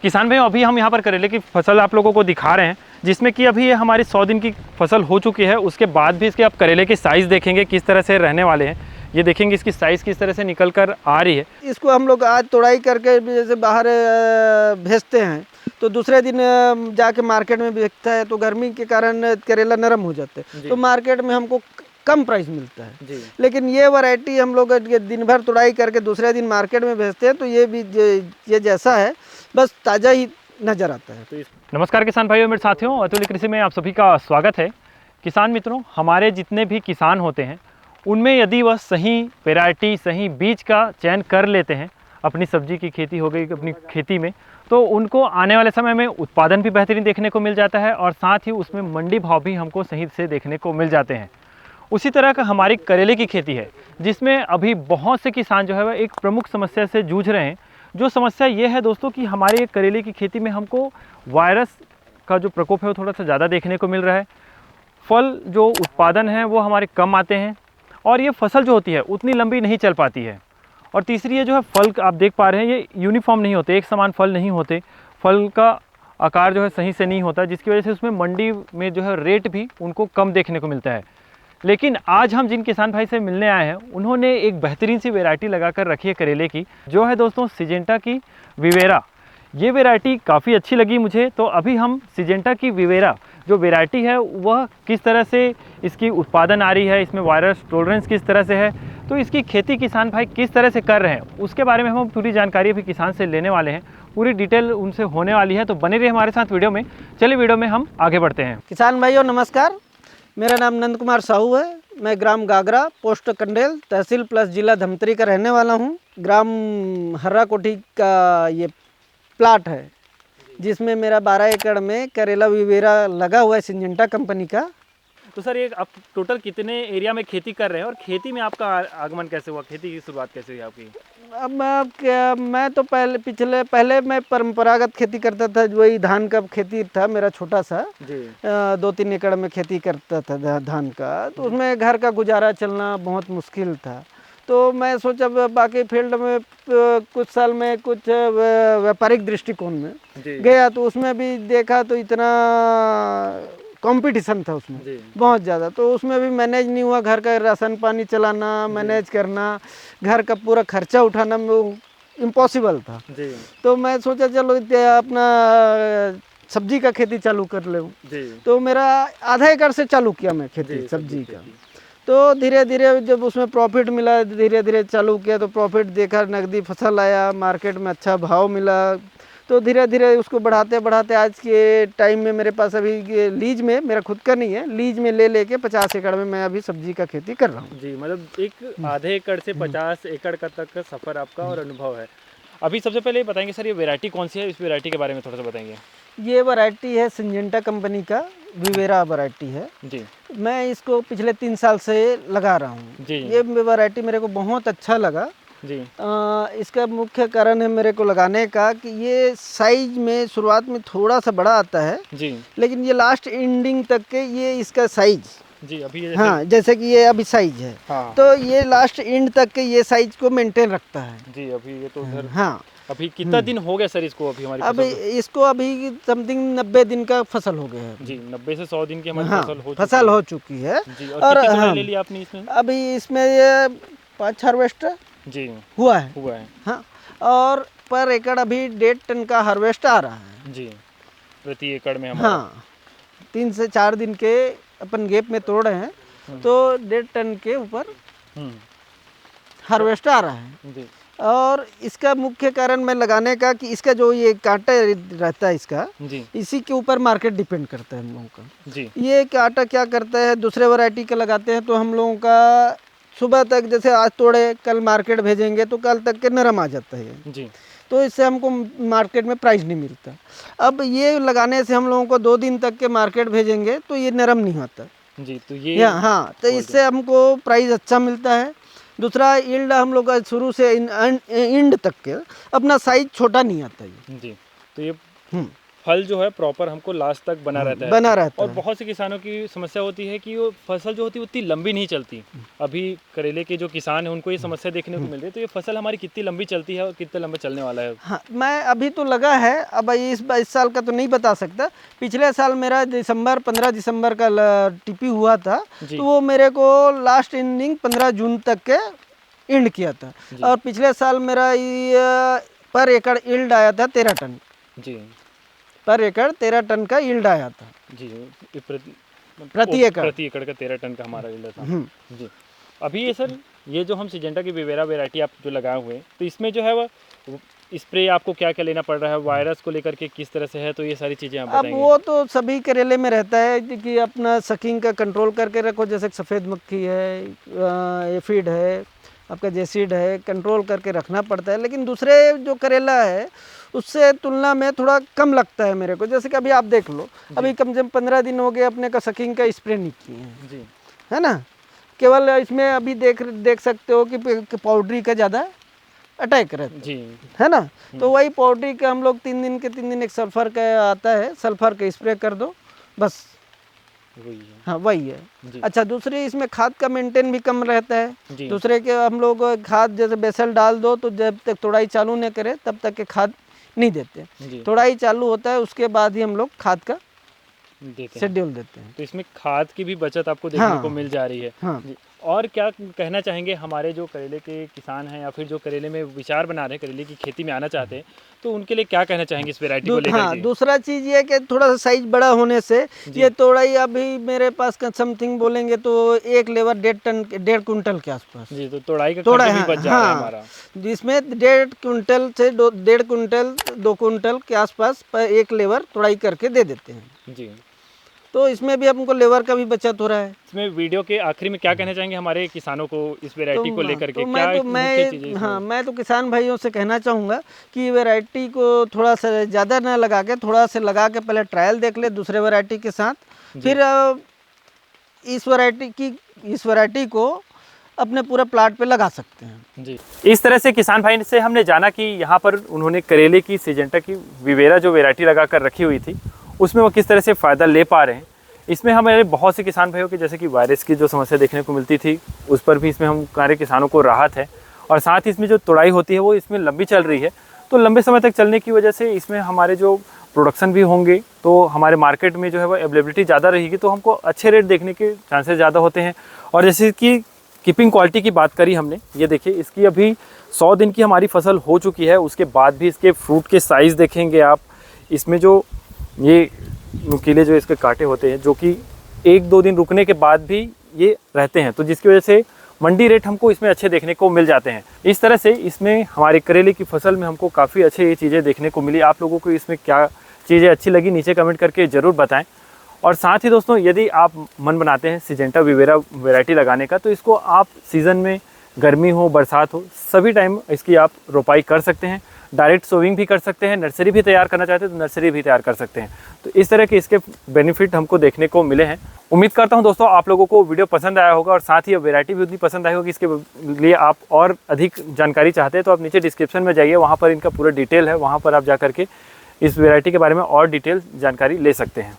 किसान भाई, अभी हम यहाँ पर करेले की फसल आप लोगों को दिखा रहे हैं, जिसमें कि अभी ये हमारी 100 दिन की फसल हो चुकी है। उसके बाद भी इसके आप करेले के साइज़ देखेंगे किस तरह से रहने वाले हैं। ये देखेंगे इसकी साइज़ किस तरह से निकल कर आ रही है। इसको हम लोग आज तोड़ाई करके जैसे बाहर भेजते हैं तो दूसरे दिन जाके मार्केट में बिकता है, तो गर्मी के कारण करेला नरम हो जाते हैं, तो मार्केट में हमको कम प्राइस मिलता है। लेकिन ये वैरायटी हम लोग दिन भर तोड़ाई करके दूसरे दिन मार्केट में भेजते हैं, तो ये भी ये जैसा है बस ताज़ा ही नज़र आता है। नमस्कार किसान भाइयों, मेरे साथियों, अतुल कृषि में आप सभी का स्वागत है। किसान मित्रों, हमारे जितने भी किसान होते हैं उनमें यदि वह सही वैरायटी, सही बीज का चयन कर लेते हैं, अपनी सब्जी की खेती हो गई अपनी खेती में, तो उनको आने वाले समय में उत्पादन भी बेहतरीन देखने को मिल जाता है और साथ ही उसमें मंडी भाव भी हमको सही से देखने को मिल जाते हैं। उसी तरह का हमारी करेले की खेती है, जिसमें अभी बहुत से किसान जो है वह एक प्रमुख समस्या से जूझ रहे हैं। जो समस्या ये है दोस्तों कि हमारे करेले की खेती में हमको वायरस का जो प्रकोप है वो थोड़ा सा ज़्यादा देखने को मिल रहा है। फल जो उत्पादन है वो हमारे कम आते हैं और ये फसल जो होती है उतनी लंबी नहीं चल पाती है। और तीसरी ये जो है फल आप देख पा रहे हैं, ये यूनिफॉर्म नहीं होते, एक समान फल नहीं होते, फल का आकार जो है सही से नहीं होता, जिसकी वजह से उसमें मंडी में जो है रेट भी उनको कम देखने को मिलता है। लेकिन आज हम जिन किसान भाई से मिलने आए हैं, उन्होंने एक बेहतरीन सी वैरायटी लगा कर रखी है करेले की, जो है दोस्तों सिजेंटा की विवेरा। ये वैरायटी काफ़ी अच्छी लगी मुझे, तो अभी हम सिजेंटा की विवेरा जो वैरायटी है वह किस तरह से इसकी उत्पादन आ रही है, इसमें वायरस टॉलरेंस किस तरह से है, तो इसकी खेती किसान भाई किस तरह से कर रहे हैं, उसके बारे में हम पूरी जानकारी अभी किसान से लेने वाले हैं। पूरी डिटेल उनसे होने वाली है, तो बने रहिए हमारे साथ वीडियो में। चलिए वीडियो में हम आगे बढ़ते हैं। किसान भाइयों नमस्कार, मेरा नाम नंद कुमार साहू है। मैं ग्राम गागरा, पोस्ट कंडेल, तहसील प्लस जिला धमतरी का रहने वाला हूँ। ग्राम हर्रा कोठी का ये प्लाट है, जिसमें मेरा 12 एकड़ में करेला विवेरा लगा हुआ है सिंजेंटा कंपनी का। तो सर, ये आप टोटल कितने एरिया में खेती कर रहे हैं और खेती में आपका आगमन कैसे हुआ, खेती की शुरुआत कैसे हुई आपकी? अब मैं तो पहले मैं परंपरागत खेती करता था, वही धान का खेती था मेरा छोटा सा, 2-3 एकड़ में खेती करता था धान का। तो उसमें घर का गुजारा चलना बहुत मुश्किल था, तो मैं सोचा बाकी फील्ड में कुछ साल में कुछ व्यापारिक दृष्टिकोण में गया, तो उसमें भी देखा तो इतना कंपटीशन था उसमें बहुत ज़्यादा, तो उसमें भी मैनेज नहीं हुआ। घर का राशन पानी चलाना, मैनेज करना, घर का पूरा खर्चा उठाना इम्पॉसिबल था। तो मैं सोचा चलो अपना सब्जी का खेती चालू कर लूँ। तो मेरा आधा एकड़ से चालू किया मैं खेती सब्जी का। तो धीरे धीरे जब उसमें प्रॉफिट मिला, धीरे धीरे चालू किया, तो प्रॉफिट देखा, नकदी फसल आया, मार्केट में अच्छा भाव मिला, तो धीरे धीरे उसको बढ़ाते बढ़ाते आज के टाइम में मेरे पास अभी लीज में, मेरा खुद का नहीं है, लीज में ले लेके 50 एकड़ में मैं अभी सब्जी का खेती कर रहा हूँ। जी, मतलब एक आधे एकड़ से 50 एकड़ का तक का सफ़र आपका और अनुभव है। अभी सबसे पहले बताएंगे सर, ये वैरायटी कौन सी है, इस वैरायटी के बारे में थोड़ा सा बताएंगे। ये वैरायटी है सिंजेंटा कंपनी का विवेरा वैरायटी है जी। मैं इसको पिछले 3 साल से लगा रहा हूँ जी। ये वैरायटी मेरे को बहुत अच्छा लगा जी। इसका मुख्य कारण है मेरे को लगाने का कि ये साइज में शुरुआत में थोड़ा सा बड़ा आता है जी, लेकिन ये लास्ट एंडिंग तक के ये इसका साइज जी अभी जैसे कि ये अभी साइज है तो ये लास्ट एंड तक के ये साइज को मेंटेन रखता है जी। अभी ये तो उधर अभी कितना दिन हो गया सर इसको अभी हमारी अभी इसको अभी समथिंग 90 दिन का फसल हो गया है जी। 90 से 100 दिन की हमारी फसल हो चुकी है जी। और कितना ले लिया आपने इसमें? अभी इसमें ये 5 हार्वेस्ट जी हुआ है हाँ, और पर एकड़ अभी 1.5 टन का हार्वेस्ट आ रहा है जी प्रति एकड़ में हमारा। हाँ, 3 से 4 दिन के अपन गैप में तोड़ रहे हैं, तो 1.5 टन के ऊपर हार्वेस्ट आ रहा है जी। और इसका मुख्य कारण मैं लगाने का कि इसका जो ये कांटा रहता है इसका जी, इसी के ऊपर मार्केट डिपेंड करता है हम लोगों का जी। ये कांटा क्या करता है, दूसरे वैरायटी का लगाते हैं तो हम लोगों का सुबह तक, जैसे आज तोड़े कल मार्केट भेजेंगे तो कल तक के नरम आ जाता है जी, तो इससे हमको मार्केट में प्राइस नहीं मिलता। अब ये लगाने से हम लोगों को 2 दिन तक के मार्केट भेजेंगे तो ये नरम नहीं होता जी। तो ये हाँ, तो इससे हमको प्राइस अच्छा मिलता है। दूसरा, यील्ड हम लोग का शुरू से एंड तक के अपना साइज छोटा नहीं आता है जी। तो ये फल जो है प्रॉपर हमको लास्ट तक बना रहता है। बना रहता और है। बहुत से किसानों की समस्या होती है कि वो फसल जो होती है उतनी लंबी नहीं चलती। अभी करेले के जो किसान हैं उनको ये समस्या देखने को मिल रही है। तो ये फसल हमारी कितनी लंबी चलती है और कितने लंबे चलने वाला है? हाँ, मैं अभी तो लगा है, अब इस साल का तो नहीं बता सकता। पिछले साल मेरा 15 दिसंबर का टिपी हुआ था, तो वो मेरे को लास्ट इनिंग 15 जून तक के एंड किया था। और पिछले साल मेरा ये पर एकड़ यील्ड आया था 13 टन जी। पर एकड़ 13 टन का यील्ड आया था जी। प्रति एकड़ का 13 टन का हमारा यील्ड था जी। अभी ये सर, ये जो हम सिजेंटा की विवेरा वैरायटी आप जो लगाए हुए हैं, तो इसमें जो है वो स्प्रे आपको क्या क्या लेना पड़ रहा है, वायरस को लेकर के किस तरह से है, तो ये सारी चीज़ें आप बताएंगे। अब वो तो सभी करेले में रहता है कि अपना सकिंग का कंट्रोल करके रखो, जैसे सफ़ेद मक्खी है, एफिड है, आपका जेसिड है, कंट्रोल करके रखना पड़ता है। लेकिन दूसरे जो करेला है उससे तुलना में थोड़ा कम लगता है मेरे को। जैसे कि अभी आप देख लो, अभी कम से कम 15 दिन हो गए अपने का सकिंग का स्प्रे नहीं किए हैं जी, है ना। केवल इसमें अभी देख सकते हो कि पाउडरी का ज़्यादा अटैक रहता जी, है ना। तो वही पाउडरी का हम लोग 3 दिन के 3 दिन एक सल्फर का आता है, सल्फर का स्प्रे कर दो बस, वही है। हाँ वही है। अच्छा, दूसरी इसमें खाद का मेंटेन भी कम रहता है। दूसरे के हम लोग खाद जैसे बेसल डाल दो तो जब तक तोड़ाई चालू नहीं करे तब तक के खाद नहीं देते। तोड़ाई चालू होता है उसके बाद ही हम लोग खाद का शेड्यूल देते हैं। तो इसमें खाद की भी बचत आपको देखने को मिल जा रही है। हाँ। और क्या कहना चाहेंगे हमारे जो करेले के किसान हैं या फिर जो करेले में विचार बना रहे हैं, करेले की खेती में आना चाहते हैं, तो उनके लिए क्या कहना चाहेंगे इस वैरायटी को लेकर? हाँ, दूसरा चीज़ ये कि थोड़ा सा साइज बड़ा होने से ये तोड़ाई अभी मेरे पास का समथिंग बोलेंगे तो एक लेबर 1.5 कुंटल के आसपास जी। तो तोड़ाई का खर्च भी बच जा रहा है हमारा, जिसमें 1.5 कुंटल से 1.5 कुंटल 2 कुंटल के आसपास एक लेबर तोड़ाई करके दे देते हैं जी। तो इसमें भी हमको लेबर का भी बचत हो रहा है। इसमें वीडियो के आखिरी में क्या कहना चाहेंगे हमारे किसानों को इस वैरायटी को लेकर के? मैं तो किसान भाइयों से कहना चाहूँगा कि वैरायटी को थोड़ा सा ज़्यादा ना लगा के, थोड़ा सा लगा के पहले ट्रायल देख ले दूसरे वैरायटी के साथ, फिर इस वैरायटी को अपने पूरे प्लाट पे लगा सकते हैं जी। इस तरह से किसान भाई से हमने जाना कि यहाँ पर उन्होंने करेले की सिजेंटा की विवेरा जो वैरायटी लगा कर रखी हुई थी उसमें वो किस तरह से फ़ायदा ले पा रहे हैं। इसमें हमारे बहुत से किसान भाइयों के जैसे कि वायरस की जो समस्या देखने को मिलती थी उस पर भी इसमें हमारे किसानों को राहत है। और साथ ही इसमें जो तोड़ाई होती है वो इसमें लंबी चल रही है, तो लंबे समय तक चलने की वजह से इसमें हमारे जो प्रोडक्शन भी होंगे तो हमारे मार्केट में जो है वो अवेलेबिलिटी ज़्यादा रहेगी, तो हमको अच्छे रेट देखने के चांसेस ज़्यादा होते हैं। और जैसे कि कीपिंग क्वालिटी की बात करी हमने, ये देखिए इसकी अभी 100 दिन की हमारी फसल हो चुकी है, उसके बाद भी इसके फ्रूट के साइज़ देखेंगे आप, इसमें जो ये नुकीले जो इसके कांटे होते हैं जो कि 1-2 दिन रुकने के बाद भी ये रहते हैं, तो जिसकी वजह से मंडी रेट हमको इसमें अच्छे देखने को मिल जाते हैं। इस तरह से इसमें हमारे करेले की फसल में हमको काफ़ी अच्छे ये चीज़ें देखने को मिली। आप लोगों को इसमें क्या चीज़ें अच्छी लगी नीचे कमेंट करके ज़रूर बताएं। और साथ ही दोस्तों, यदि आप मन बनाते हैं सिजेंटा विवेरा वैरायटी लगाने का, तो इसको आप सीज़न में गर्मी हो बरसात हो सभी टाइम इसकी आप रोपाई कर सकते हैं। डायरेक्ट सोविंग भी कर सकते हैं, नर्सरी भी तैयार करना चाहते हैं तो नर्सरी भी तैयार कर सकते हैं। तो इस तरह के इसके बेनिफिट हमको देखने को मिले हैं। उम्मीद करता हूं दोस्तों आप लोगों को वीडियो पसंद आया होगा और साथ ही वैरायटी भी उतनी पसंद आई होगी। इसके लिए आप और अधिक जानकारी चाहते हैं तो आप नीचे डिस्क्रिप्शन में जाइए, वहाँ पर इनका पूरा डिटेल है, वहाँ पर आप जा करके इस वैरायटी के बारे में और डिटेल जानकारी ले सकते हैं।